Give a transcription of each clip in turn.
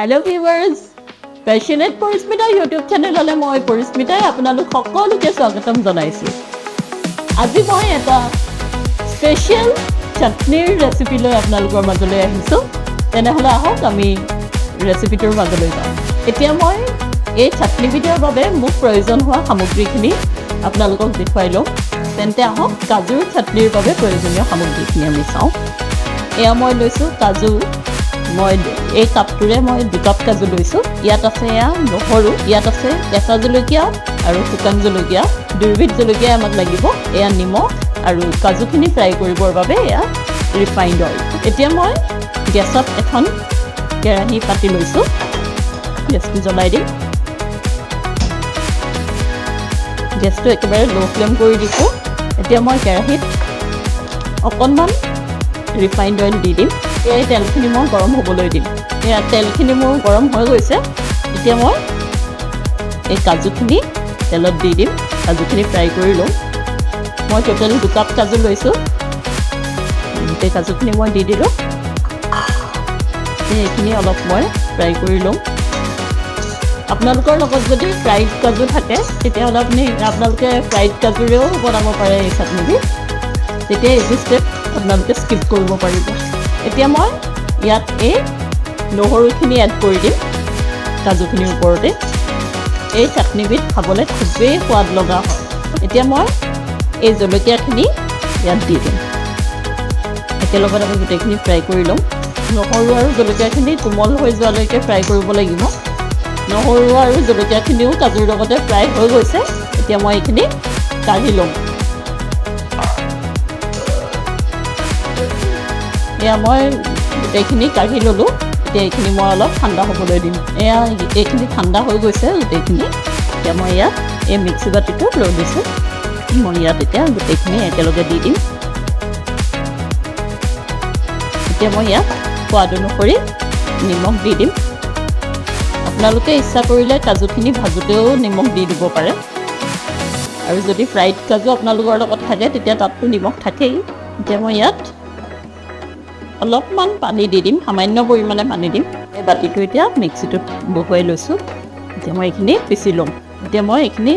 Hello viewers, Passionate Parismita YouTube channel মই পৰিস্মিতাই আপোনালোক সকলোকে স্বাগতম জনাইছো। আজি মই এটা স্পেশাল চাটনিৰ ৰেচিপি লৈ আপোনালোকৰ মাজলৈ আহিছো। তেনেহলে আহক আমি ৰেচিপিটোৰ মাজলৈ যাওঁ। এতিয়া মই এই চাটনি বিধৰ বাবে মোক প্ৰয়োজন হোৱা সামগ্ৰীখিনি আপোনালোকক দেখুৱাই লওঁ। তেন্তে আহক কাজুৰ চাটনিৰ বাবে প্ৰয়োজনীয় সামগ্ৰীখিনি আমি চাওঁ। এয়া মই লৈছো কাজু। মই এই কাপটোৰে মই 2 কাপ কাজু লৈছো। ইয়াত আছে এয়া নহৰু, ইয়াত আছে কেঁচা জলকীয়া আৰু শুকান জলকীয়া, দুবিধ জলকীয়া আমাক লাগিব। এয়া নিমখ আৰু কাজুখিনি ফ্ৰাই কৰিবৰ বাবে এয়া ৰিফাইণ্ড অইল। এতিয়া মই গেছত এখন কেৰাহী পাতি লৈছো। গেছটো জ্বলাই দিম। গেছটো একেবাৰে ল' ফ্লেম কৰি দিছো। এতিয়া মই কেৰাহীত অকণমান ৰিফাইণ্ড অইল দি দিম। এই তেলখিনি মই গৰম হ'বলৈ দিম। এয়া তেলখিনি মোৰ গৰম হৈ গৈছে। এতিয়া মই এই কাজুখিনি তেলত দি দিম। কাজুখিনি ফ্ৰাই কৰি লওঁ। মই টোটেল 2 কাপ কাজু লৈছোঁ। এই কাজুখিনি মই দি দিলোঁ। এইখিনি অলপ মই ফ্ৰাই কৰি লওঁ। আপোনালোকৰ লগত যদি ফ্ৰাইড কাজু থাকে তেতিয়াহ'লে আপোনালোকে ফ্ৰাইড কাজুৰেও বনাব পাৰে এই চাটনিবিধ। তেতিয়া এইটো ষ্টেপ আপোনালোকে স্কিপ কৰিব পাৰিব। এতিয়া মই ইয়াত এই নহৰুখিনি এড কৰি দিম কাজুখিনিৰ ওপৰতে। এই চাটনিবিধ খাবলৈ খুবেই সোৱাদ লগা হয়। এতিয়া মই এই জলকীয়াখিনি ইয়াত দি দিম। একেলগতে আমি গোটেইখিনি ফ্ৰাই কৰি ল'ম। নহৰু আৰু জলকীয়াখিনি কোমল হৈ যোৱালৈকে ফ্ৰাই কৰিব লাগিব। নহৰু আৰু জলকীয়াখিনিও কাজুৰ লগতে ফ্ৰাই হৈ গৈছে। এতিয়া মই এইখিনি কাঢ়ি ল'ম। এয়া মই গোটেইখিনি কাঢ়ি ল'লোঁ। এতিয়া এইখিনি মই অলপ ঠাণ্ডা হ'বলৈ দিম। এইখিনি ঠাণ্ডা হৈ গৈছে গোটেইখিনি। এতিয়া মই ইয়াত এই মিক্সি বাতিটো লৈ দিছোঁ। মই ইয়াত এতিয়া গোটেইখিনি একেলগে দি দিম। এতিয়া মই ইয়াত সোৱাদ অনুসৰি নিমখ দি দিম। আপোনালোকে ইচ্ছা কৰিলে কাজুখিনি ভাজোতেও নিমখ দি দিব পাৰে। আৰু যদি ফ্ৰাইড কাজু আপোনালোকৰ লগত থাকে তেতিয়া তাততো নিমখ থাকেই। এতিয়া মই ইয়াত অলপমান পানী দি দিম, সামান্য পৰিমাণে পানী দিম। এই বাতিটো এতিয়া মিক্সিটোত বহুৱাই লৈছোঁ। এতিয়া মই এইখিনি পিচি ল'ম। এতিয়া মই এইখিনি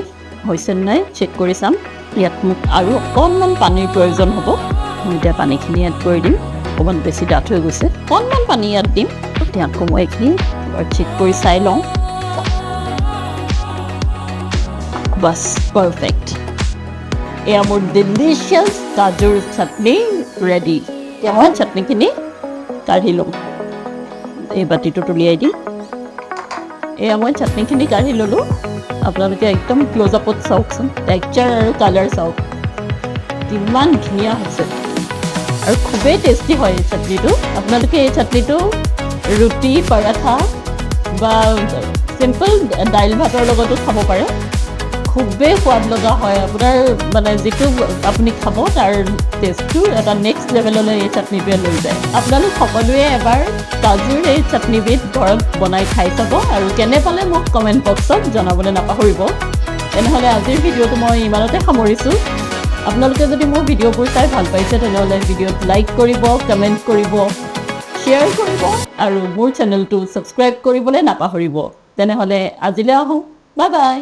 হৈছে নাই চেক কৰি চাম। ইয়াত মোক আৰু অকণমান পানীৰ প্ৰয়োজন হ'ব। মই এতিয়া পানীখিনি এড কৰি দিম। অকণমান বেছি ডাঠ হৈ গৈছে, অকণমান পানী ইয়াত দিম। এতিয়া আকৌ মই এইখিনি চেক কৰি চাই লওঁ। Bus perfect. এয়া মোৰ ডিলিচিয়াছ কাজুৰ চাটনি ৰেডি। এতিয়া মই চাটনিখিনি কাঢ়ি ল'ম। এই বাতিটোত উলিয়াই দিম। এয়া মই চাটনিখিনি কাঢ়ি ল'লোঁ। আপোনালোকে একদম ক্ল'জ আপত চাওকচোন। টেক্সচাৰ আৰু কালাৰ চাওক, কিমান ধুনীয়া হৈছে আৰু খুবেই টেষ্টি হয় এই চাটনিটো। আপোনালোকে এই চাটনিটো ৰুটি, পৰাঠা বা চিম্পল দাইল ভাতৰ লগতো খাব পাৰে। খুবেই সোৱাদ লগা হয়। আপোনাৰ মানে যিটো আপুনি খাব তাৰ টেষ্টটো এটা নেক্সট লেভেললৈ এই চাটনিটোৱে লৈ যায়। আপোনালোক সকলোৱে এবাৰ কাজুৰ এই চাটনিবিধ ঘৰত বনাই খাই চাব আৰু কেনে পালে মোক কমেণ্ট বক্সত জনাবলৈ নাপাহৰিব। তেনেহ'লে আজিৰ ভিডিঅ'টো মই ইমানতে সামৰিছোঁ। আপোনালোকে যদি মোৰ ভিডিঅ'বোৰ চাই ভাল পাইছে তেনেহ'লে ভিডিঅ'ত লাইক কৰিব, কমেণ্ট কৰিব, শ্বেয়াৰ কৰিব আৰু মোৰ চেনেলটো ছাবস্ক্ৰাইব কৰিবলৈ নাপাহৰিব। তেনেহ'লে আজিলৈ আহোঁ। Bye bye.